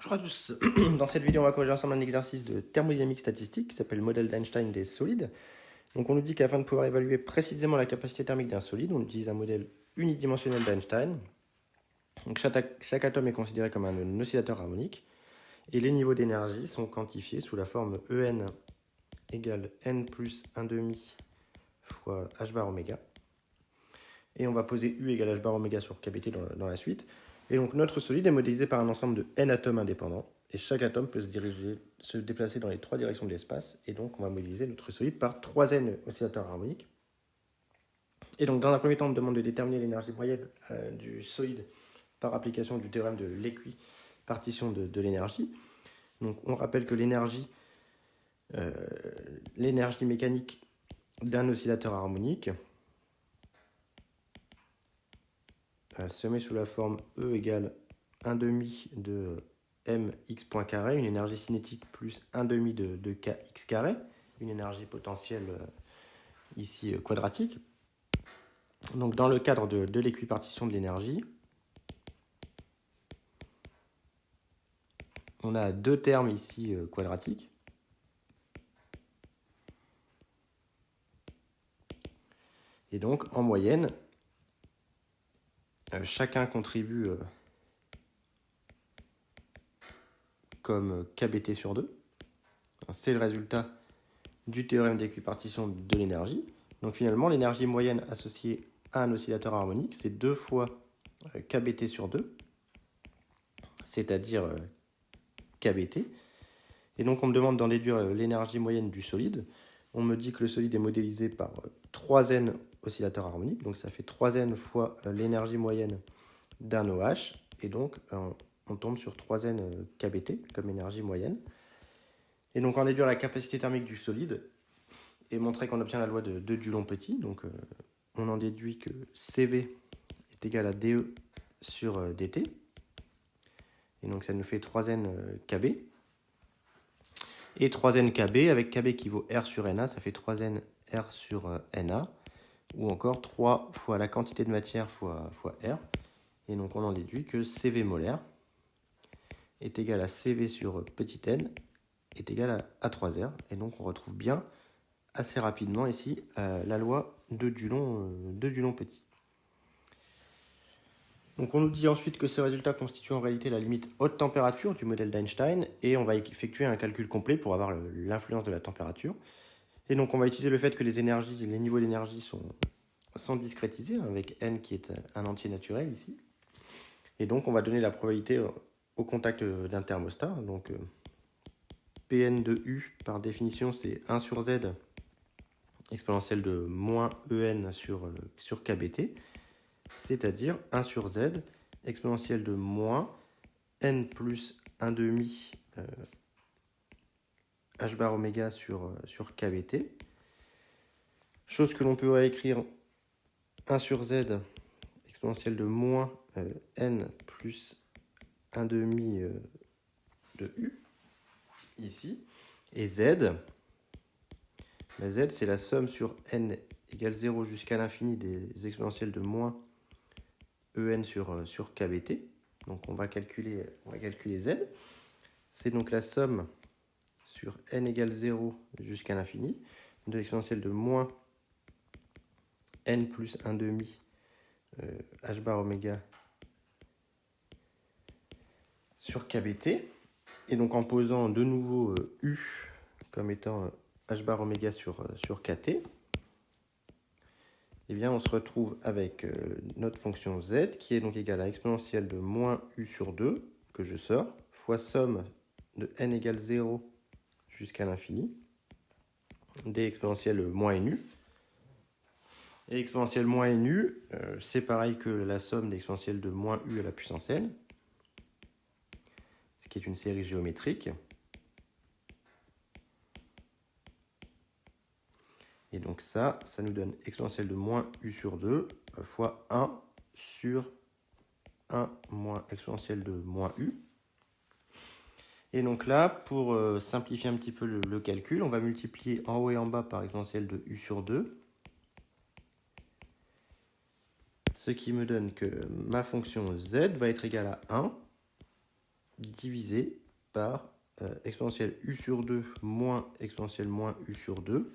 Bonjour à tous. Dans cette vidéo, on va corriger ensemble un exercice de thermodynamique statistique qui s'appelle modèle d'Einstein des solides. Donc on nous dit qu'afin de pouvoir évaluer précisément la capacité thermique d'un solide, on utilise un modèle unidimensionnel d'Einstein. Donc chaque atome est considéré comme un oscillateur harmonique et les niveaux d'énergie sont quantifiés sous la forme En égale n plus 1 demi fois h bar oméga. Et on va poser U égale h bar oméga sur kBt dans la suite. Et donc notre solide est modélisé par un ensemble de n atomes indépendants. Et chaque atome peut se déplacer dans les trois directions de l'espace. Et donc on va modéliser notre solide par 3n oscillateurs harmoniques. Et donc dans un premier temps, on me demande de déterminer l'énergie moyenne du solide par application du théorème de l'équipartition de l'énergie. Donc on rappelle que l'énergie mécanique d'un oscillateur harmonique se met sous la forme E égale 1 demi de mx point carré, une énergie cinétique plus 1 demi de kx carré, une énergie potentielle ici quadratique. Donc dans le cadre de l'équipartition de l'énergie, on a deux termes ici quadratiques. Et donc en moyenne, chacun contribue comme kBt sur 2. C'est le résultat du théorème d'équipartition de l'énergie. Donc finalement, l'énergie moyenne associée à un oscillateur harmonique, c'est 2 fois kBt sur 2, c'est-à-dire kBt. Et donc on me demande d'en déduire l'énergie moyenne du solide. On me dit que le solide est modélisé par 3n oscillateurs harmoniques, donc ça fait 3n fois l'énergie moyenne d'un OH, et donc on tombe sur 3n kBt comme énergie moyenne. Et donc en déduire la capacité thermique du solide, et montrer qu'on obtient la loi de Dulong-Petit, donc on en déduit que CV est égal à dE sur dt, et donc ça nous fait 3n kb, et 3n kb, avec kb qui vaut R sur Na, ça fait 3n R sur Na, ou encore 3 fois la quantité de matière fois R, et donc on en déduit que CV molaire est égal à CV sur petit n, est égal à 3R, et donc on retrouve bien assez rapidement ici la loi de Dulong-Petit. Donc on nous dit ensuite que ce résultat constitue en réalité la limite haute température du modèle d'Einstein, et on va effectuer un calcul complet pour avoir l'influence de la température. Et donc on va utiliser le fait que les niveaux d'énergie sont discrétisés, avec n qui est un entier naturel ici. Et donc on va donner la probabilité au contact d'un thermostat. Donc Pn de U par définition c'est 1 sur Z exponentielle de moins En sur kBt, c'est-à-dire 1 sur Z exponentielle de moins n plus 1 demi h bar oméga sur kBt, chose que l'on peut réécrire 1 sur Z exponentielle de moins n plus 1 demi de U, ici, et Z, Z c'est la somme sur n égale 0 jusqu'à l'infini des exponentielles de moins En sur kBt. Donc on va calculer Z. C'est donc la somme sur n égale 0 jusqu'à l'infini de l'exponentielle de moins n plus 1 demi h bar oméga sur kBt. Et donc en posant de nouveau U comme étant h bar oméga sur kt, eh bien, on se retrouve avec notre fonction z qui est donc égale à exponentielle de moins u sur 2, que je sors, fois somme de n égale 0 jusqu'à l'infini, d exponentielle moins nu. Et exponentielle moins nu, c'est pareil que la somme d'exponentielle de moins u à la puissance n, ce qui est une série géométrique. Et donc ça nous donne exponentielle de moins u sur 2 fois 1 sur 1 moins exponentielle de moins u. Et donc là, pour simplifier un petit peu le calcul, on va multiplier en haut et en bas par exponentielle de u sur 2. Ce qui me donne que ma fonction z va être égale à 1 divisé par exponentielle u sur 2 moins exponentielle moins u sur 2,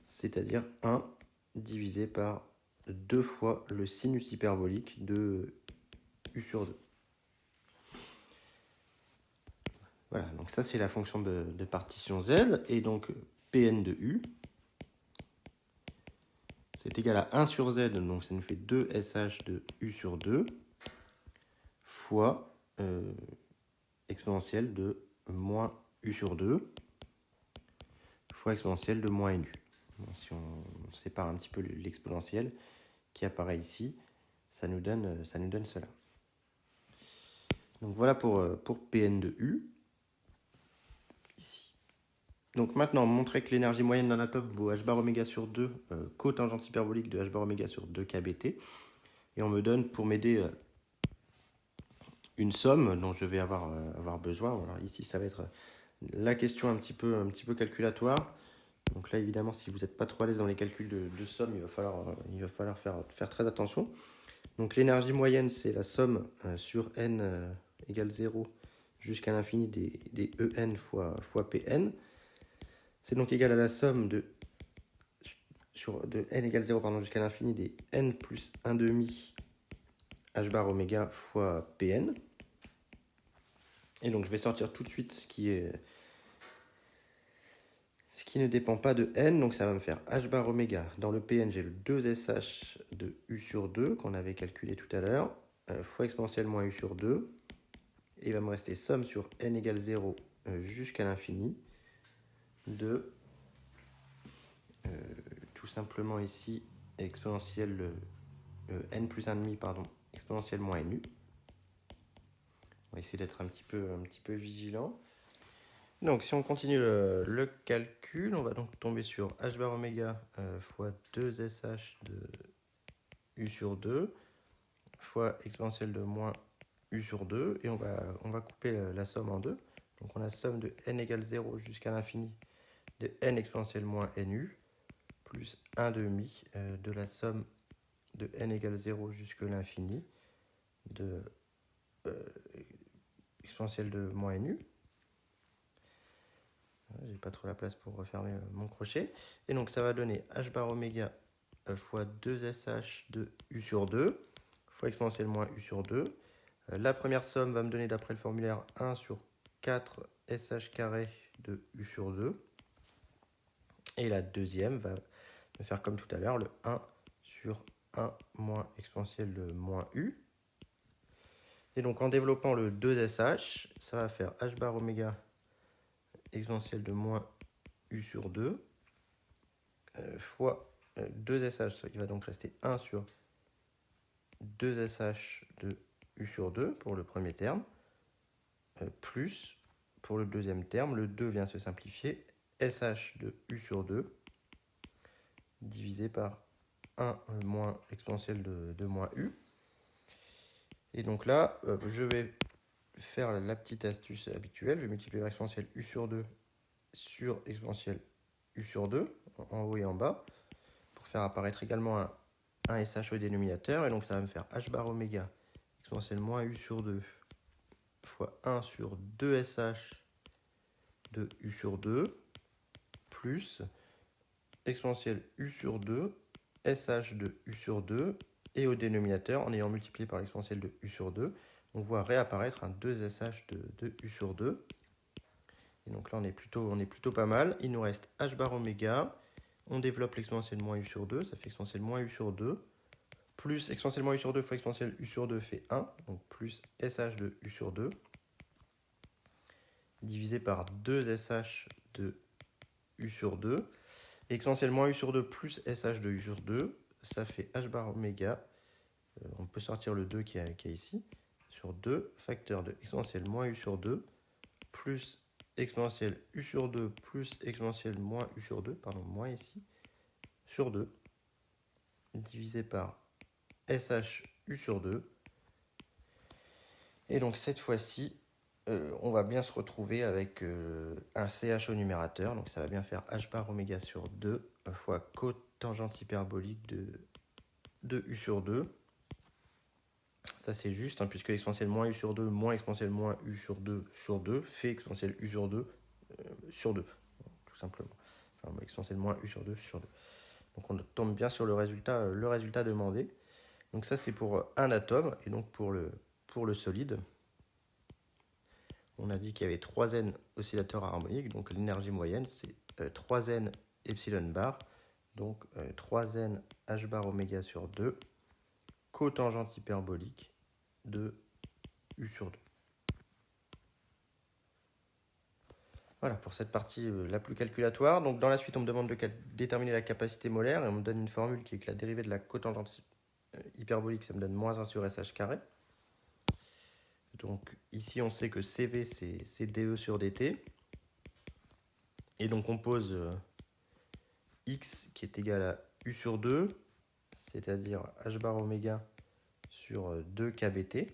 c'est-à-dire 1 divisé par 2 fois le sinus hyperbolique de u sur 2. Voilà, donc ça c'est la fonction de partition z, et donc Pn de u, c'est égal à 1 sur z, donc ça nous fait 2 sh de u sur 2, fois exponentielle de moins u sur 2, fois exponentielle de moins nu. Bon, si on sépare un petit peu l'exponentielle qui apparaît ici, ça nous donne cela. Donc voilà pour Pn de u. Ici. Donc maintenant, montrer que l'énergie moyenne d'un atome vaut h bar oméga sur 2 cotangente hyperbolique de h bar oméga sur 2 kBt. Et on me donne, pour m'aider, une somme dont je vais avoir besoin. Alors ici, ça va être la question un petit peu calculatoire. Donc là, évidemment, si vous n'êtes pas trop à l'aise dans les calculs de somme, il va falloir faire très attention. Donc l'énergie moyenne, c'est la somme sur n égale 0 jusqu'à l'infini des En fois Pn. C'est donc égal à la somme de n égale 0 jusqu'à l'infini des n plus 1 demi h bar oméga fois Pn. Et donc je vais sortir tout de suite ce qui ne dépend pas de n, donc ça va me faire h bar oméga. Dans le Pn, j'ai le 2sh de u sur 2 qu'on avait calculé tout à l'heure, fois exponentielle moins u sur 2. Et il va me rester somme sur n égale 0 jusqu'à l'infini de tout simplement ici exponentielle n plus 1,5, pardon, exponentielle moins nu. On va essayer d'être un petit peu vigilant. Donc si on continue le calcul, on va donc tomber sur h bar oméga fois 2sh de u sur 2 fois exponentielle de moins u sur 2, et on va couper la somme en deux. Donc on a somme de n égale 0 jusqu'à l'infini de n exponentielle moins nu plus 1 demi de la somme de n égale 0 jusqu'à l'infini de exponentielle de moins nu. J'ai pas trop la place pour refermer mon crochet. Et donc ça va donner h bar oméga fois 2sh de u sur 2 fois exponentielle moins u sur 2. La première somme va me donner, d'après le formulaire, 1 sur 4 sh carré de u sur 2. Et la deuxième va me faire comme tout à l'heure, le 1 sur 1 moins exponentielle de moins u. Et donc en développant le 2sh, ça va faire h bar oméga exponentielle de moins u sur 2 fois 2sh, qui va donc rester 1 sur 2sh de u sur 2 pour le premier terme, plus pour le deuxième terme, le 2 vient se simplifier, sh de u sur 2 divisé par 1 moins exponentielle de moins u. Et donc là, je vais faire la petite astuce habituelle. Je vais multiplier par exponentielle u sur 2 sur exponentielle u sur 2, en haut et en bas, pour faire apparaître également un sh au dénominateur. Et donc ça va me faire h bar oméga exponentielle moins u sur 2 fois 1 sur 2sh de u sur 2 plus exponentielle u sur 2 sh de u sur 2, et au dénominateur, en ayant multiplié par l'exponentielle de u sur 2, on voit réapparaître un 2sh de u sur 2. Et donc là, on est plutôt pas mal. Il nous reste h bar oméga. On développe l'exponentielle moins u sur 2. Ça fait exponentielle moins u sur 2. Plus exponentielle moins u sur 2 fois exponentielle u sur 2 fait 1. Donc plus sh de u sur 2. Divisé par 2sh de u sur 2. Et exponentielle moins u sur 2 plus sh de u sur 2. Ça fait h bar oméga. On peut sortir le 2 qui est ici. Sur 2 facteur de exponentielle moins u sur 2 plus exponentielle u sur 2 plus exponentielle moins u sur 2, pardon, moins ici, sur 2, divisé par sh u sur 2. Et donc cette fois-ci, on va bien se retrouver avec un ch au numérateur. Donc ça va bien faire h bar oméga sur 2 fois cotangente hyperbolique de u sur 2. Ça c'est juste, hein, puisque exponentielle moins u sur 2 moins exponentielle moins u sur 2 fait exponentielle u sur 2 sur 2, tout simplement. Enfin, exponentielle moins u sur 2 sur 2. Donc on tombe bien sur le résultat demandé. Donc ça c'est pour un atome, et donc pour le solide, on a dit qu'il y avait 3n oscillateurs harmoniques, donc l'énergie moyenne c'est 3n epsilon bar, donc 3n h bar oméga sur 2, cotangente hyperbolique de u sur 2. Voilà pour cette partie la plus calculatoire. Donc dans la suite, on me demande de déterminer la capacité molaire et on me donne une formule qui est que la dérivée de la cotangente hyperbolique, ça me donne moins 1 sur sh carré. Donc ici, on sait que CV, c'est dE sur dt. Et donc on pose x qui est égal à u sur 2, c'est-à-dire h bar oméga sur 2 kBt.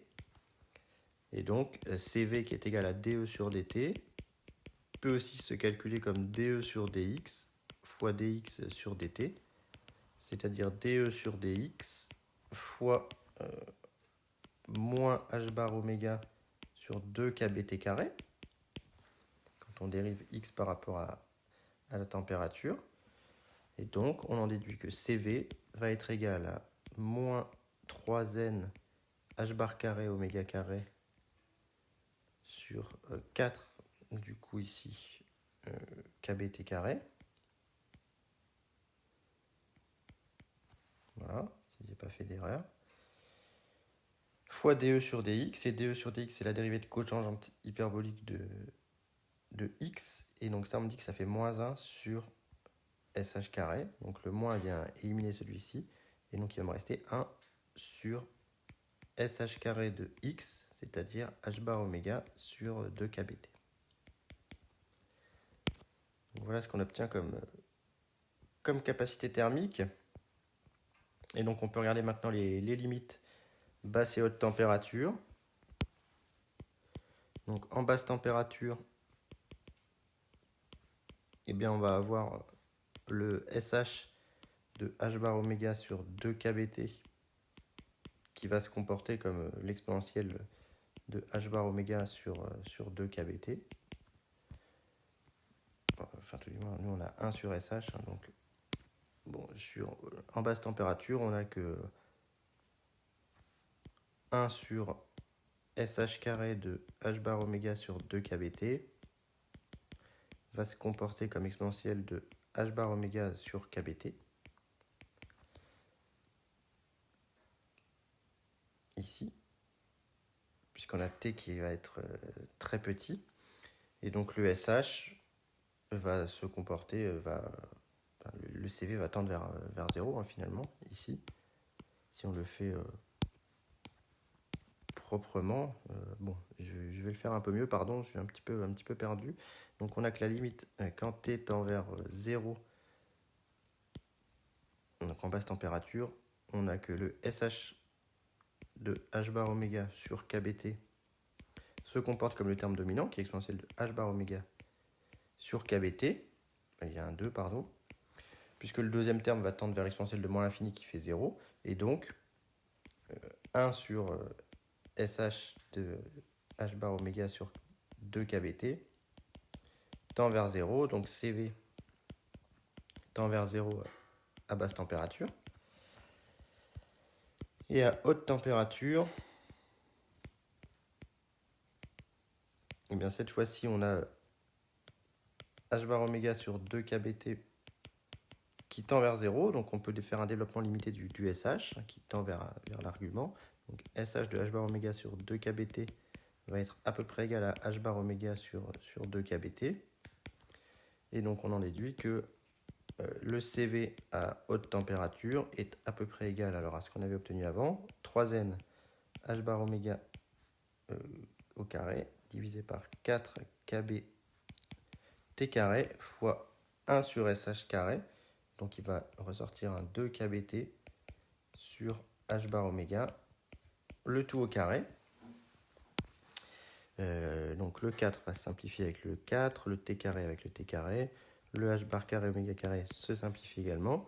Et donc CV qui est égal à dE sur dt peut aussi se calculer comme dE sur dx fois dx sur dt, c'est-à-dire dE sur dx fois moins h bar oméga sur 2 kBt carré, quand on dérive x par rapport à la température. Et donc, on en déduit que CV va être égal à moins 3n h bar carré oméga carré sur 4, du coup ici, kBt carré. Voilà, si j'ai pas fait d'erreur. Fois dE sur dx, et dE sur dx, c'est la dérivée de cotangente hyperbolique de x, et donc ça, on me dit que ça fait moins 1 sur sh carré, donc le moins vient éliminer celui-ci, et donc il va me rester 1 sur sh carré de x, c'est-à-dire h bar oméga sur 2 kBt. Donc voilà ce qu'on obtient comme capacité thermique. Et donc on peut regarder maintenant les limites basse et haute température. Donc en basse température, eh bien on va avoir le SH de h bar oméga sur 2 kBt qui va se comporter comme l'exponentielle de h bar oméga sur 2 kBt. Enfin, tout du moins, nous on a 1 sur SH, hein, donc bon, en basse température, on a que 1 sur SH carré de h bar oméga sur 2 kBt va se comporter comme exponentielle de h bar oméga sur kBt. Ici, puisqu'on a t qui va être très petit. Et donc le SH va se comporter, le CV va tendre vers 0, hein, finalement, ici. Si on le fait proprement, bon, je vais le faire un peu mieux, pardon, je suis un petit peu perdu. Donc on a que la limite, quand t tend vers 0, donc en basse température, on a que le SH de h bar oméga sur kBt se comporte comme le terme dominant, qui est exponentielle de h bar oméga sur kBt. Il y a un 2, pardon. Puisque le deuxième terme va tendre vers l'exponentielle de moins l'infini qui fait 0. Et donc, 1 sur SH de h bar oméga sur 2 kBt tend vers 0. Donc CV tend vers 0 à basse température. Et à haute température, et bien cette fois-ci, on a h bar oméga sur 2 kBt qui tend vers 0. Donc on peut faire un développement limité du SH qui tend vers l'argument. Donc SH de h bar oméga sur 2 kBt va être à peu près égal à h bar oméga sur 2 kBt. Et donc on en déduit que le CV à haute température est à peu près égal alors à ce qu'on avait obtenu avant, 3n h bar oméga au carré divisé par 4 kb t carré fois 1 sur sh carré. Donc il va ressortir un 2 kBt sur h bar oméga, le tout au carré. Donc le 4 va se simplifier avec le 4, le t carré avec le t carré, le h bar carré oméga carré se simplifie également.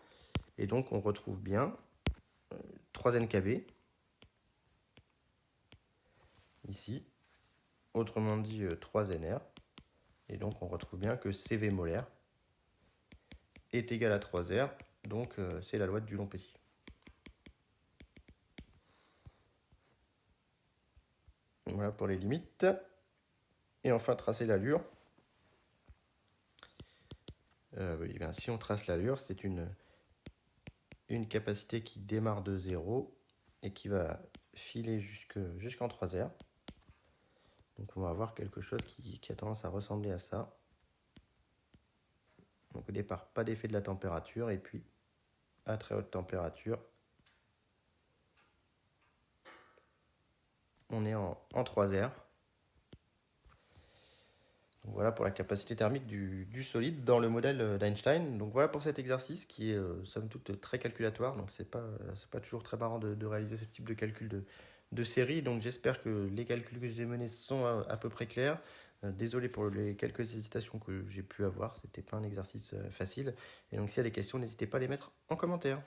Et donc on retrouve bien 3 nkb ici, autrement dit 3NR. Et donc on retrouve bien que CV molaire est égal à 3R, donc c'est la loi de Dulong-Petit. Voilà pour les limites. Et enfin, tracer l'allure. Oui, bien, si on trace l'allure, c'est une capacité qui démarre de 0 et qui va filer jusqu'en 3R. Donc on va avoir quelque chose qui a tendance à ressembler à ça. Donc au départ, pas d'effet de la température, et puis à très haute température, on est en 3R. Donc voilà pour la capacité thermique du solide dans le modèle d'Einstein. Donc voilà pour cet exercice qui est somme toute très calculatoire. Donc c'est pas toujours très marrant de réaliser ce type de calcul de série. Donc j'espère que les calculs que j'ai menés sont à peu près clairs. Désolé pour les quelques hésitations que j'ai pu avoir. C'était pas un exercice facile. Et donc s'il y a des questions, n'hésitez pas à les mettre en commentaire.